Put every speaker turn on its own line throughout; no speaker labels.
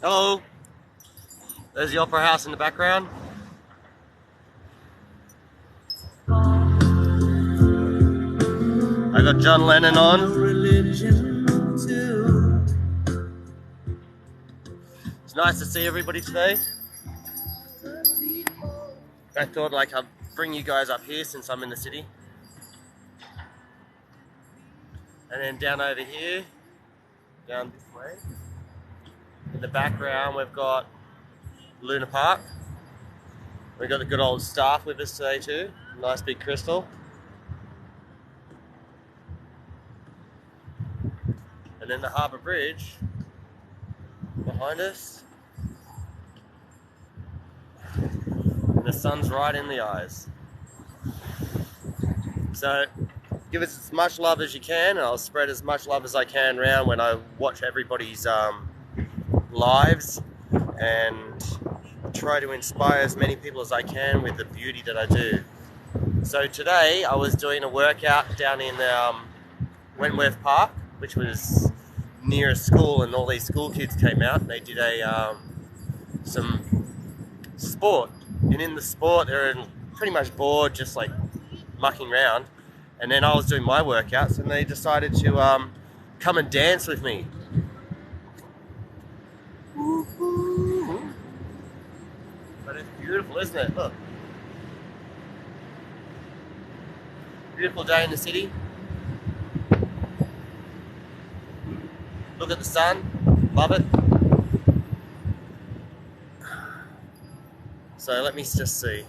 Hello, there's the Opera House in the background. I got John Lennon on. It's nice to see everybody today. I thought I'd bring you guys up here since I'm in the city. And then down over here, down this way, in the background we've got Luna Park. We've got the good old staff with us today too. Nice big crystal. And then the Harbour Bridge behind us. And the sun's right in the eyes. So give us as much love as you can, and I'll spread as much love as I can around when I watch everybody's lives and try to inspire as many people as I can with the beauty that I do. So today I was doing a workout down in Wentworth Park, which was near a school, and all these school kids came out and they did some sport. And in the sport they're pretty much bored, just like mucking around. And then I was doing my workouts and they decided to come and dance with me. But it's beautiful, isn't it? Look. Beautiful day in the city. Look at the sun. Love it. So let me just see.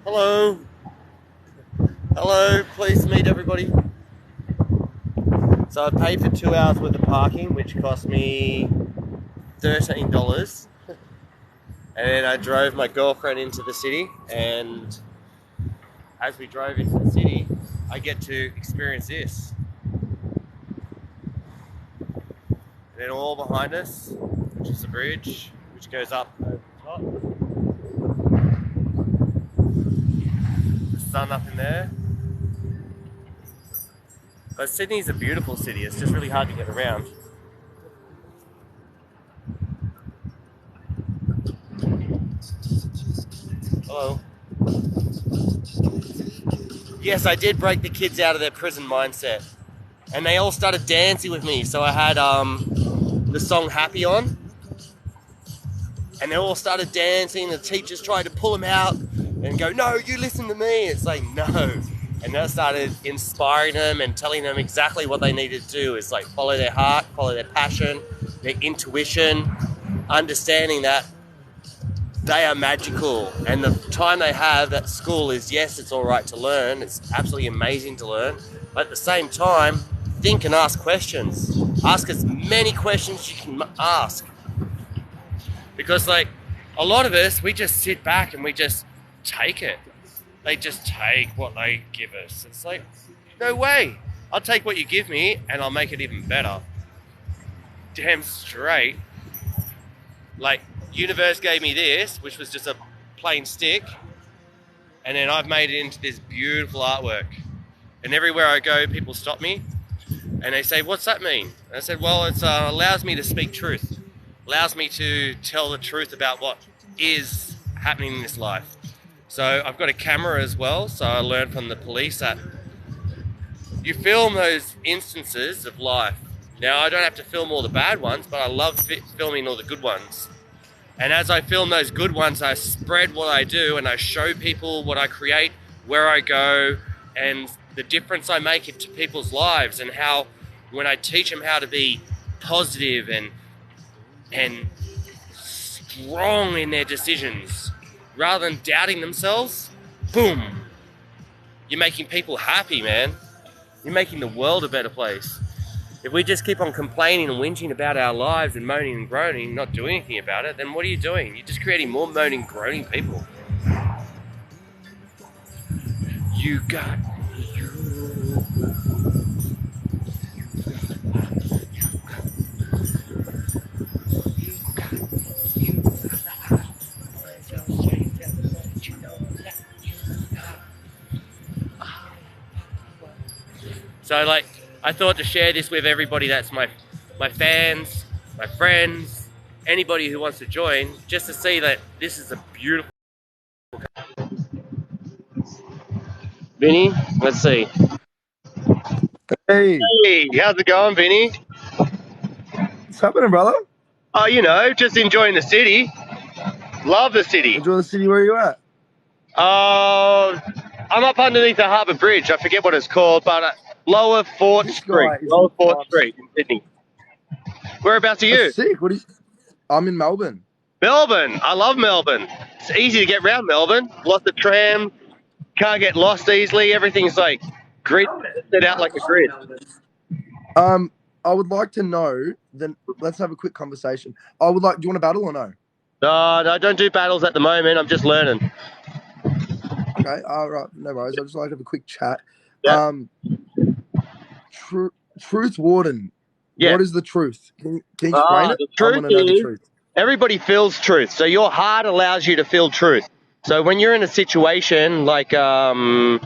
Hello. Hello, pleased to meet everybody. So I paid for 2 hours worth of parking, which cost me $13. And then I drove my girlfriend into the city, and as we drove into the city, I get to experience this. And then all behind us, which is the bridge, which goes up over the top. The sun up in there. But Sydney's a beautiful city, it's just really hard to get around. Hello. Yes, I did break the kids out of their prison mindset. And they all started dancing with me. So I had the song Happy on. And they all started dancing. The teachers tried to pull them out and go, no, you listen to me. It's like, no. And that started inspiring them and telling them exactly what they needed to do. It's like follow their heart, follow their passion, their intuition, understanding that they are magical. And the time they have at school is, yes, it's all right to learn. It's absolutely amazing to learn. But at the same time, think and ask questions. Ask as many questions you can ask. Because like a lot of us, we just sit back and we just take it. They just take what they give us. It's like, no way. I'll take what you give me and I'll make it even better. Damn straight. Like, universe gave me this, which was just a plain stick, and then I've made it into this beautiful artwork. And everywhere I go, people stop me and they say, what's that mean? And I said, well, it allows me to speak truth. Allows me to tell the truth about what is happening in this life. So I've got a camera as well, so I learned from the police that you film those instances of life. Now, I don't have to film all the bad ones, but I love filming all the good ones. And as I film those good ones, I spread what I do and I show people what I create, where I go, and the difference I make into people's lives, and how when I teach them how to be positive and strong in their decisions, rather than doubting themselves, boom, you're making people happy, man. You're making the world a better place. If we just keep on complaining and whinging about our lives and moaning and groaning, not doing anything about it, then what are you doing? You're just creating more moaning, groaning people. You got you. So like, I thought to share this with everybody that's my fans, my friends, anybody who wants to join, just to see that this is a beautiful. Vinny, let's see.
Hey,
Hey, how's it going, Vinny?
what's happening, brother?
Oh, you know, just enjoying the city. Love the city.
Enjoy the city. Where are you at?
I'm up underneath the Harbour Bridge. I forget what it's called, but Lower Fort
This
Street.
guy is
Lower Fort
nuts.
Street in Sydney. Whereabouts are
That's
you?
sick. What is? I'm in Melbourne.
Melbourne. I love Melbourne. It's easy to get around Melbourne. Lots of tram. Can't get lost easily. Everything's like grid set out like a grid.
I would like to know. Then let's have a quick conversation. I would like. Do you want to battle or no?
No, I don't do battles at the moment. I'm just learning.
Okay. All right. No worries. I'd just like to have a quick chat.
Yeah.
Truth Warden.
Yeah.
What is the truth? Can you explain it?
The
I
truth
want to know the
is,
truth.
everybody feels truth. So your heart allows you to feel truth. So when you're in a situation like you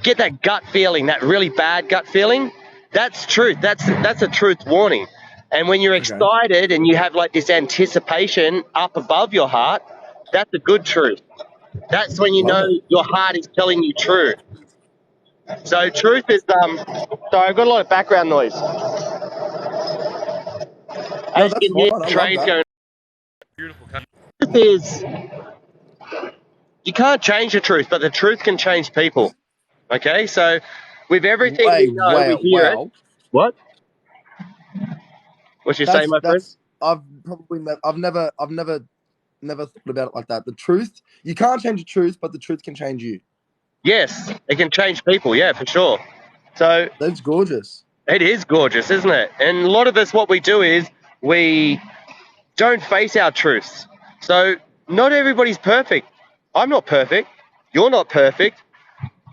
get that gut feeling, that really bad gut feeling, that's truth. That's a truth warning. And when you're excited and you have like this anticipation up above your heart, that's a good truth. That's when you
Love
know
it.
your heart is telling you truth. So truth is sorry, I've got a lot of background noise.
No,
As
that's
you can hear
fine. I love
trains
that.
going. Beautiful country. Truth is, you can't change the truth, but the truth can change people. Okay, so with everything we know, we hear it.
Wow.
What? What you say, my friend?
I've never thought about it like that. The truth, you can't change the truth, but the truth can change you.
Yes, it can change people. Yeah, for sure. So
That's gorgeous.
it is gorgeous, isn't it? And a lot of us, what we do is we don't face our truths. So not everybody's perfect. I'm not perfect. You're not perfect.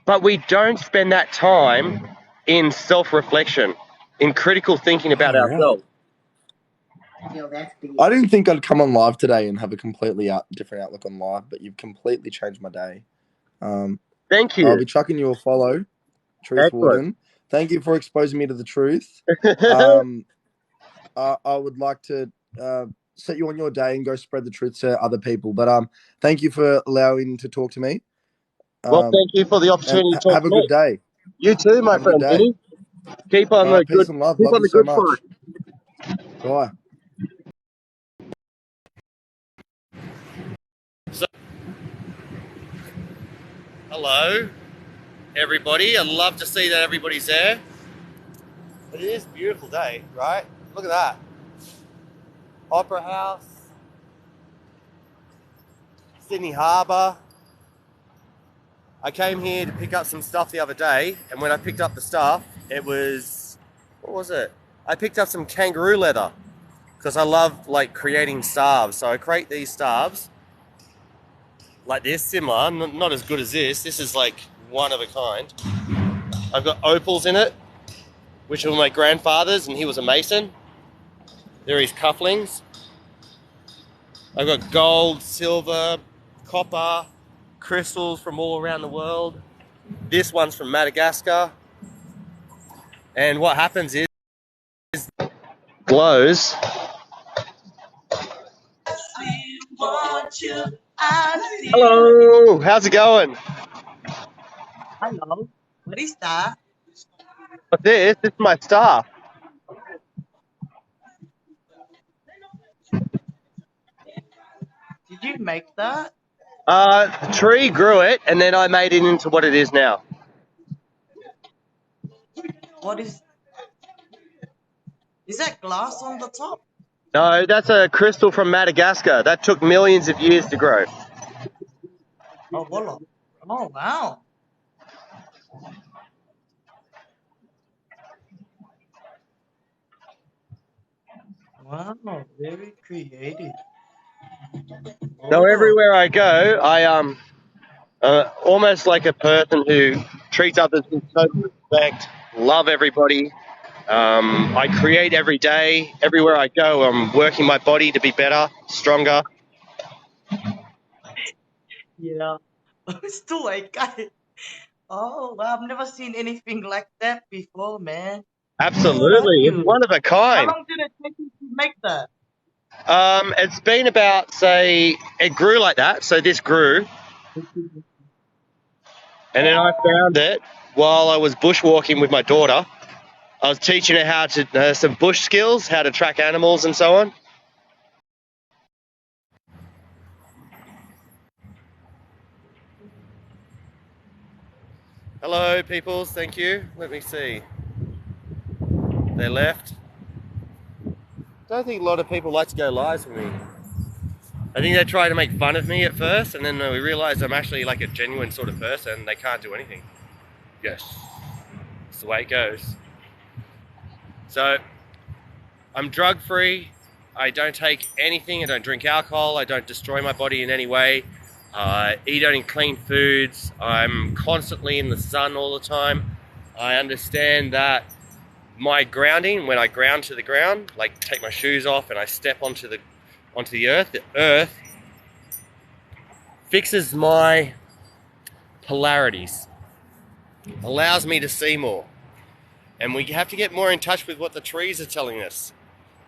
But we don't spend that time in self-reflection, in critical thinking about ourselves.
I didn't think I'd come on live today and have a completely different outlook on life, but you've completely changed my day.
Thank you.
I'll be chucking you a follow, Truth Warden. Thank you for exposing me to the truth. I would like to set you on your day and go spread the truth to other people. But thank you for allowing to talk to me.
Well, thank you for the opportunity to talk
have
to
a
me.
good day.
You too, my
Have a good
friend.
day.
Keep on the
Peace
good.
and love.
Keep
Love
on
you
the
so
good
much.
fight.
Bye.
So, hello, everybody. I'd love to see that everybody's there. But it is a beautiful day, right? Look at that. Opera House, Sydney Harbour. I came here to pick up some stuff the other day, and when I picked up the stuff, it was, what was it? I picked up some kangaroo leather because I love like creating scarves. So I create these scarves like this, similar, not as good as this. This is like one of a kind. I've got opals in it, which were my grandfather's, and he was a mason. There are his cufflinks. I've got gold, silver, copper, crystals from all around the world. This one's from Madagascar. And what happens is glows. Hello, how's it going?
Hello, what is that?
What's this? This is my staff.
Did you make that?
The tree grew it, and then I made it into what it is now.
What is that glass on the top?
No, that's a crystal from Madagascar. That took millions of years to grow.
Oh, voila. Oh, wow. Wow, very creative.
So
Oh,
everywhere I go, I almost like a person who treats others with total respect, love everybody. I create every day. Everywhere I go, I'm working my body to be better, stronger.
yeah. It's too late, guys. Oh, wow, I've never seen anything like that before, man. Oh, love
Absolutely, it's
you.
one of a
How
kind.
long did it take you to make that?
It's been about, say, it grew like that. So this grew, and then I found it while I was bushwalking with my daughter. I was teaching her how to some bush skills, how to track animals and so on. Hello, peoples. Thank you. Let me see. They left. Don't think a lot of people like to go live with me. I think they try to make fun of me at first, and then we realize I'm actually like a genuine sort of person. They can't do anything. Yes, it's the way it goes. So, I'm drug free. I don't take anything. I don't drink alcohol. I don't destroy my body in any way. I eat only clean foods. I'm constantly in the sun all the time. I understand that my grounding, when I ground to the ground, like take my shoes off and I step onto the earth fixes my polarities, allows me to see more. And we have to get more in touch with what the trees are telling us.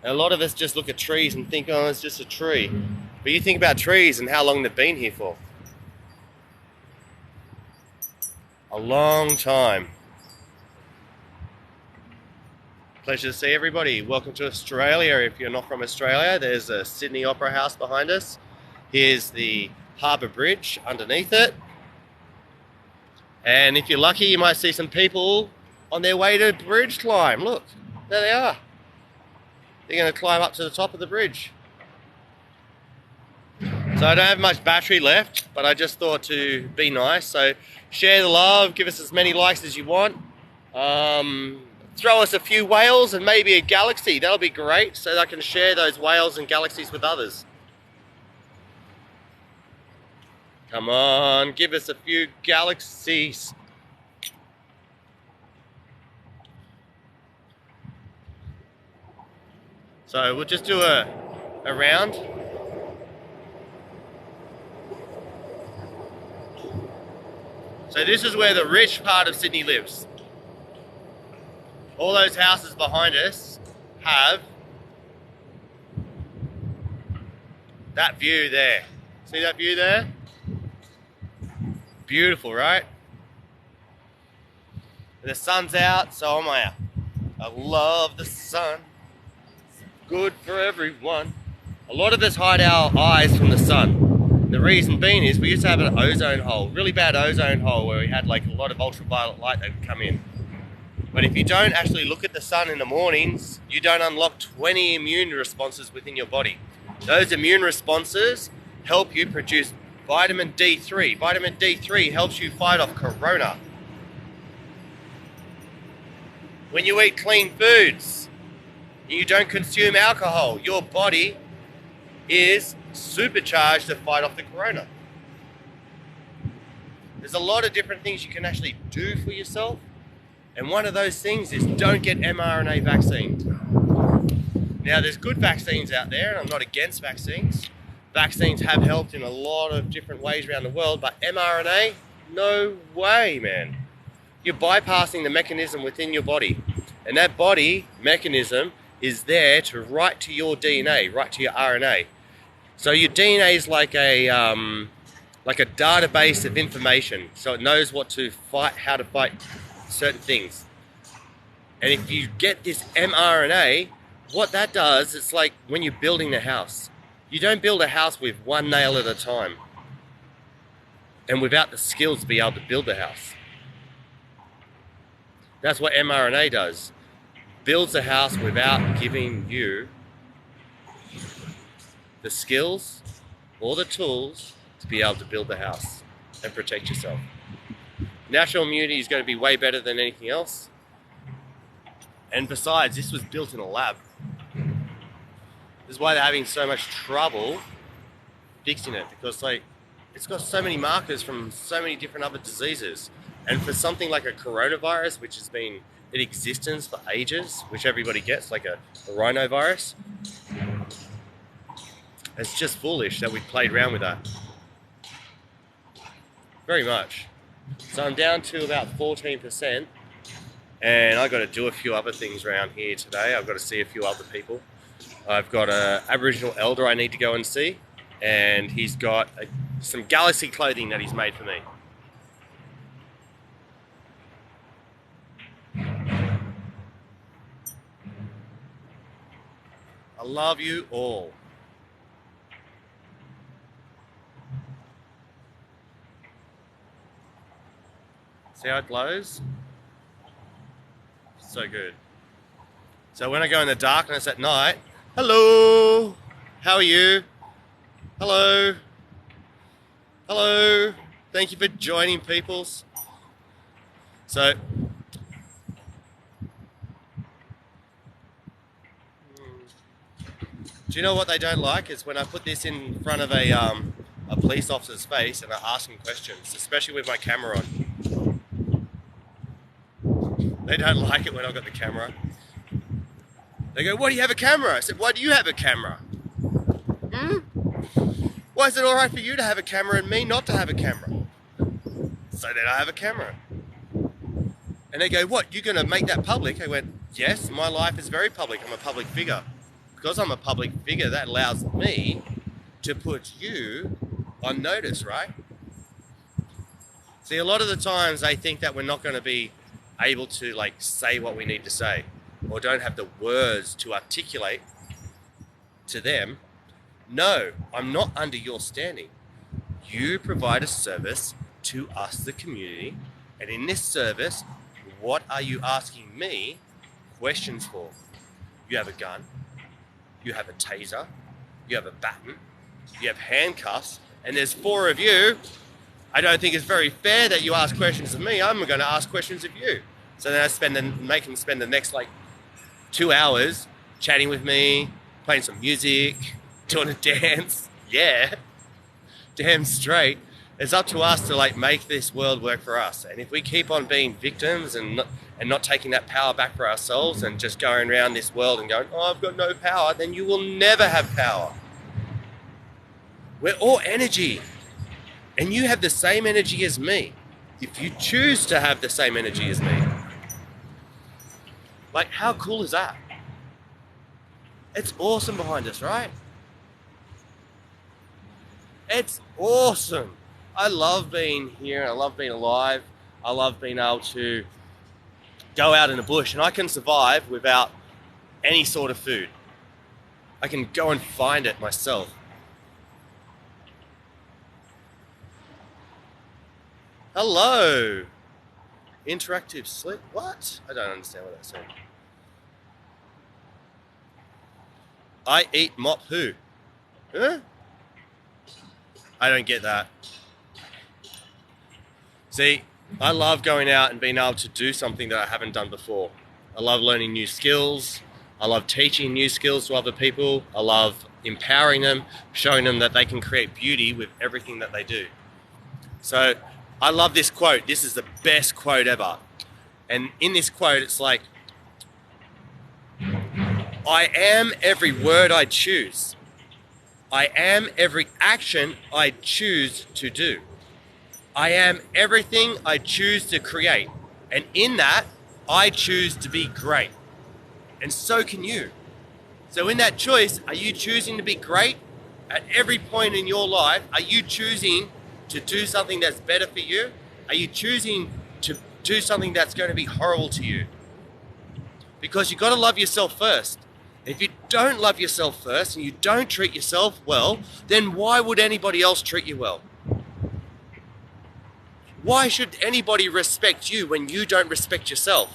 A lot of us just look at trees and think, oh, it's just a tree. But you think about trees and how long they've been here for. A long time. Pleasure to see everybody. Welcome to Australia. If you're not from Australia, there's a Sydney Opera House behind us. Here's the Harbour Bridge underneath it. And if you're lucky, you might see some people on their way to bridge climb. Look, there they are. They're going to climb up to the top of the bridge. So I don't have much battery left, but I just thought to be nice. So share the love, give us as many likes as you want. Throw us a few whales and maybe a galaxy. That'll be great, so that I can share those whales and galaxies with others. Come on, give us a few galaxies. So we'll just do a round. So this is where the rich part of Sydney lives. All those houses behind us have that view there. See that view there? Beautiful, right? And the sun's out, so am I. I love the sun. Good for everyone. A lot of us hide our eyes from the sun. The reason being is we used to have an ozone hole, really bad ozone hole, where we had like a lot of ultraviolet light that would come in. But if you don't actually look at the sun in the mornings, you don't unlock 20 immune responses within your body. Those immune responses help you produce vitamin D3. Vitamin D3 helps you fight off corona. When you eat clean foods, you don't consume alcohol, your body is supercharged to fight off the corona. There's a lot of different things you can actually do for yourself. And one of those things is don't get mRNA vaccines. Now there's good vaccines out there, and I'm not against vaccines. Vaccines have helped in a lot of different ways around the world, but mRNA, no way, man. You're bypassing the mechanism within your body. And that body mechanism is there to write to your DNA, write to your RNA. So your DNA is like a database of information. So it knows what to fight, how to fight certain things. And if you get this mRNA, what that does, it's like when you're building a house. You don't build a house with one nail at a time and without the skills to be able to build the house. That's what mRNA does. Builds a house without giving you the skills or the tools to be able to build the house and protect yourself. Natural immunity is going to be way better than anything else. And besides, this was built in a lab. This is why they're having so much trouble fixing it, because it's got so many markers from so many different other diseases. And for something like a coronavirus, which has been in existence for ages, which everybody gets, like a rhinovirus, it's just foolish that we played around with that. Very much. So I'm down to about 14%, and I've got to do a few other things around here today. I've got to see a few other people. I've got a Aboriginal elder I need to go and see, and he's got some galaxy clothing that he's made for me. I love you all. See how it glows? So good. So when I go in the darkness at night, hello, how are you? Hello, hello, thank you for joining, peoples. So, do you know what they don't like? Is when I put this in front of a police officer's face and I ask him questions, especially with my camera on. They don't like it when I've got the camera. They go, why do you have a camera? I said, why do you have a camera? Why is it all right for you to have a camera and me not to have a camera? So then I have a camera. And they go, what, you're going to make that public? I went, yes, my life is very public. I'm a public figure. Because I'm a public figure, that allows me to put you on notice, right? See, a lot of the times they think that we're not going to be able to like say what we need to say, or don't have the words to articulate to them. No, I'm not under your standing. You provide a service to us, the community, and in this service, what are you asking me questions for? You have a gun, you have a taser, you have a baton, you have handcuffs, and there's 4 of you. I don't think it's very fair that you ask questions of me. I'm going to ask questions of you. So then I make them spend the next like 2 hours chatting with me, playing some music, doing a dance. Yeah, damn straight. It's up to us to like make this world work for us. And if we keep on being victims and not taking that power back for ourselves and just going around this world and going, oh, I've got no power, then you will never have power. We're all energy. And you have the same energy as me. If you choose to have the same energy as me. Like, how cool is that? It's awesome behind us, right? It's awesome. I love being here. I love being alive. I love being able to go out in the bush, and I can survive without any sort of food. I can go and find it myself. Hello. Interactive sleep. What? I don't understand what that's saying. I eat mop who? Huh? I don't get that. See, I love going out and being able to do something that I haven't done before. I love learning new skills. I love teaching new skills to other people. I love empowering them, showing them that they can create beauty with everything that they do. So I love this quote. This is the best quote ever. And in this quote, it's like, I am every word I choose. I am every action I choose to do. I am everything I choose to create. And in that, I choose to be great. And so can you. So in that choice, are you choosing to be great? At every point in your life, are you choosing to do something that's better for you? Are you choosing to do something that's going to be horrible to you? Because you've got to love yourself first. If you don't love yourself first and you don't treat yourself well, then why would anybody else treat you well? Why should anybody respect you when you don't respect yourself?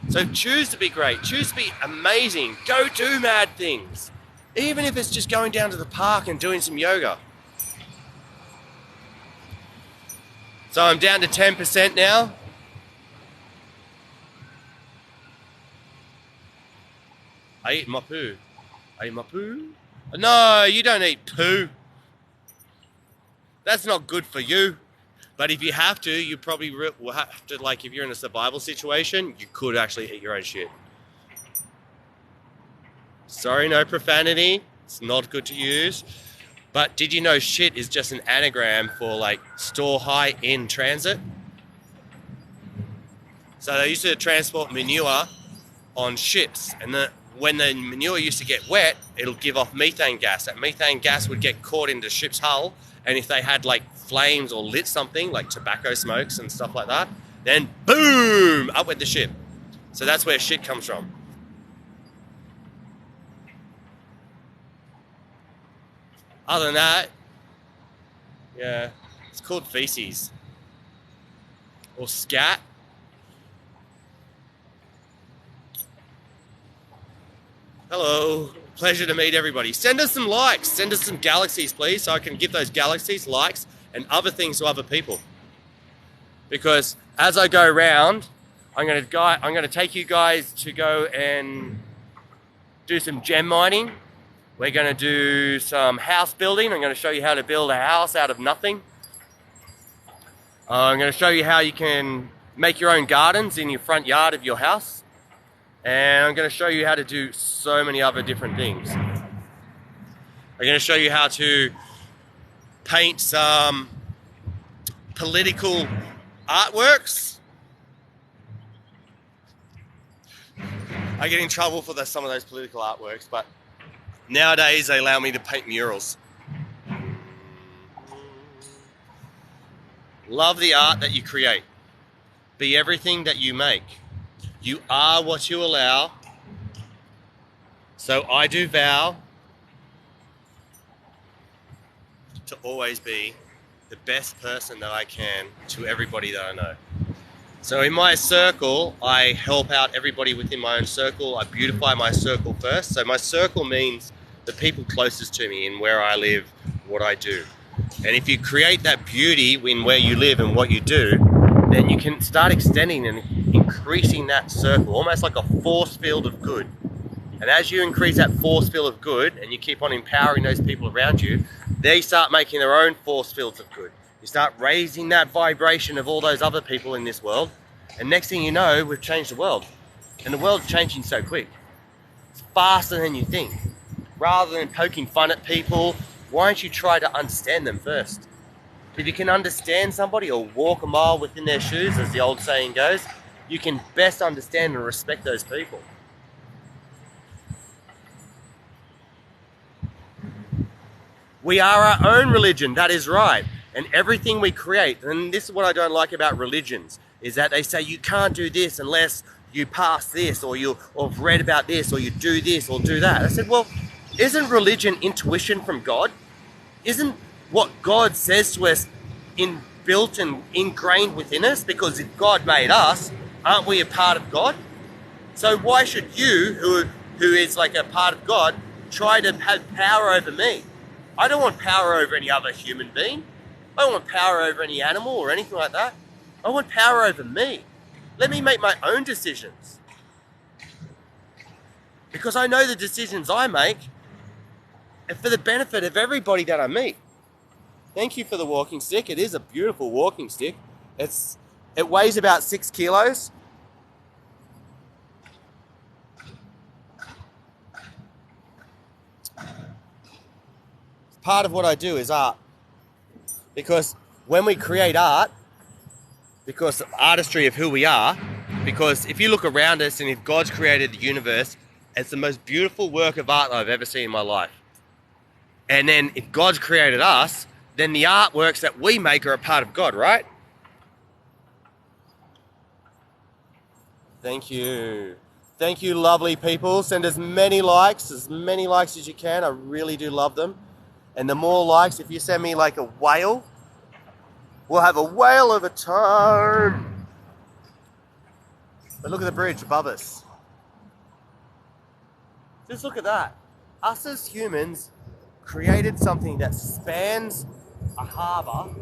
So choose to be great. Choose to be amazing. Go do mad things. Even if it's just going down to the park and doing some yoga. So I'm down to 10% now. I eat my poo. I eat my poo? No, you don't eat poo. That's not good for you. But if you have to, you probably will have to, like if you're in a survival situation, you could actually eat your own shit. Sorry, no profanity. It's not good to use. But did you know shit is just an anagram for like store high in transit? So they used to transport manure on ships. And when the manure used to get wet, it'll give off methane gas. That methane gas would get caught into the ship's hull, and if they had like flames or lit something like tobacco smokes and stuff like that, then boom, up went the ship. So that's where shit comes from. Other than that, yeah, it's called feces or scat. Hello, pleasure to meet everybody. Send us some likes, send us some galaxies, please, so I can give those galaxies likes and other things to other people. Because as I go around, I'm going to take you guys to go and do some gem mining. We're going to do some house building. I'm going to show you how to build a house out of nothing. I'm going to show you how you can make your own gardens in your front yard of your house. And I'm going to show you how to do so many other different things. I'm going to show you how to paint some political artworks. I get in trouble for some of those political artworks, but nowadays they allow me to paint murals. Love the art that you create. Be everything that you make. You are what you allow. So I do vow to always be the best person that I can to everybody that I know. So in my circle, I help out everybody within my own circle. I beautify my circle first. So my circle means the people closest to me in where I live, what I do. And if you create that beauty in where you live and what you do, then you can start extending and increasing that circle, almost like a force field of good. And as you increase that force field of good and you keep on empowering those people around you, they start making their own force fields of good. You start raising that vibration of all those other people in this world, and next thing you know, we've changed the world. And the world's changing so quick. It's faster than you think. Rather than poking fun at people, why don't you try to understand them first? If you can understand somebody or walk a mile within their shoes, as the old saying goes, you can best understand and respect those people. We are our own religion, that is right. And everything we create, and this is what I don't like about religions, is that they say you can't do this unless you pass this, or have read about this, or you do this, or do that. I said, well, isn't religion intuition from God? Isn't what God says to us built and ingrained within us? Because if God made us, aren't we a part of God? So why should you, who is like a part of God, try to have power over me? I don't want power over any other human being. I don't want power over any animal or anything like that. I want power over me. Let me make my own decisions. Because I know the decisions I make are for the benefit of everybody that I meet. Thank you for the walking stick. It is a beautiful walking stick. It weighs about 6 kilos. Part of what I do is art. Because when we create art, because of artistry of who we are, because if you look around us and if God's created the universe, it's the most beautiful work of art I've ever seen in my life. And then if God's created us, then the artworks that we make are a part of God, right? Thank you. Thank you, lovely people. Send as many likes as you can. I really do love them. And the more likes, if you send me like a whale, we'll have a whale of a time. But look at the bridge above us. Just look at that. Us as humans created something that spans a harbour,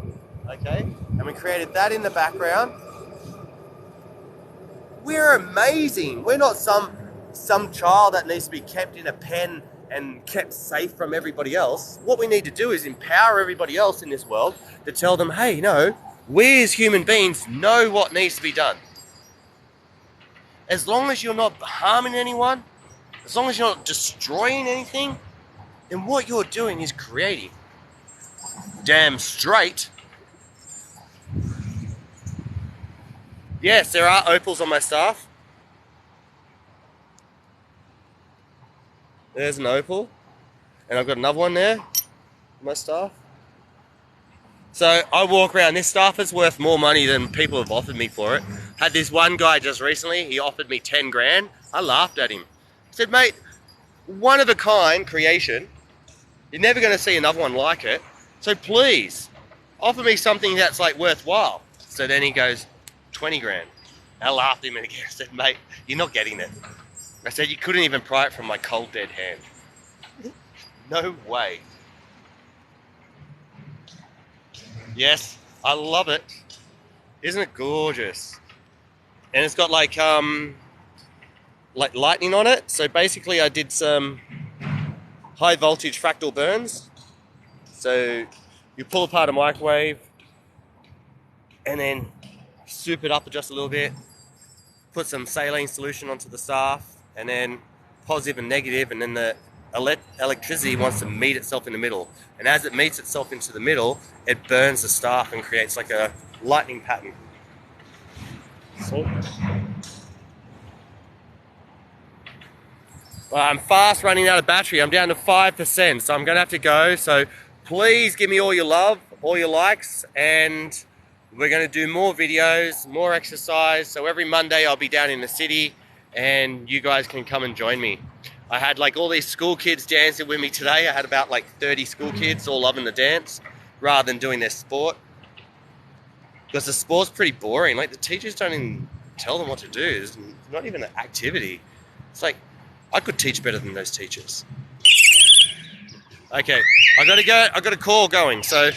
okay? And we created that in the background. We're amazing. We're not some child that needs to be kept in a pen and kept safe from everybody else. What we need to do is empower everybody else in this world to tell them, hey, no, we as human beings know what needs to be done. As long as you're not harming anyone, as long as you're not destroying anything, then what you're doing is creating. Damn straight. Yes, there are opals on my staff. There's an opal. And I've got another one there. My staff. So I walk around. This staff is worth more money than people have offered me for it. Had this one guy just recently. He offered me 10 grand. I laughed at him. I said, mate, one of a kind creation. You're never going to see another one like it. So please, offer me something that's like worthwhile. So then he goes, 20 grand. I laughed at him and again. I said, mate, you're not getting it. I said, you couldn't even pry it from my cold dead hand. No way. Yes, I love it. Isn't it gorgeous? And it's got like lightning on it. So basically I did some high voltage fractal burns. So you pull apart a microwave and then soup it up just a little bit, put some saline solution onto the staff, and then positive and negative, and then the electricity wants to meet itself in the middle. And as it meets itself into the middle, it burns the staff and creates like a lightning pattern. So, well, I'm fast running out of battery. I'm down to 5%, so I'm going to have to go. So please give me all your love, all your likes, and we're going to do more videos, more exercise. So every Monday I'll be down in the city and you guys can come and join me. I had like all these school kids dancing with me today. I had about like 30 school kids all loving the dance rather than doing their sport. Because the sport's pretty boring. Like the teachers don't even tell them what to do. There's not even an activity. It's like, I could teach better than those teachers. Okay, I gotta go. I got a call going, so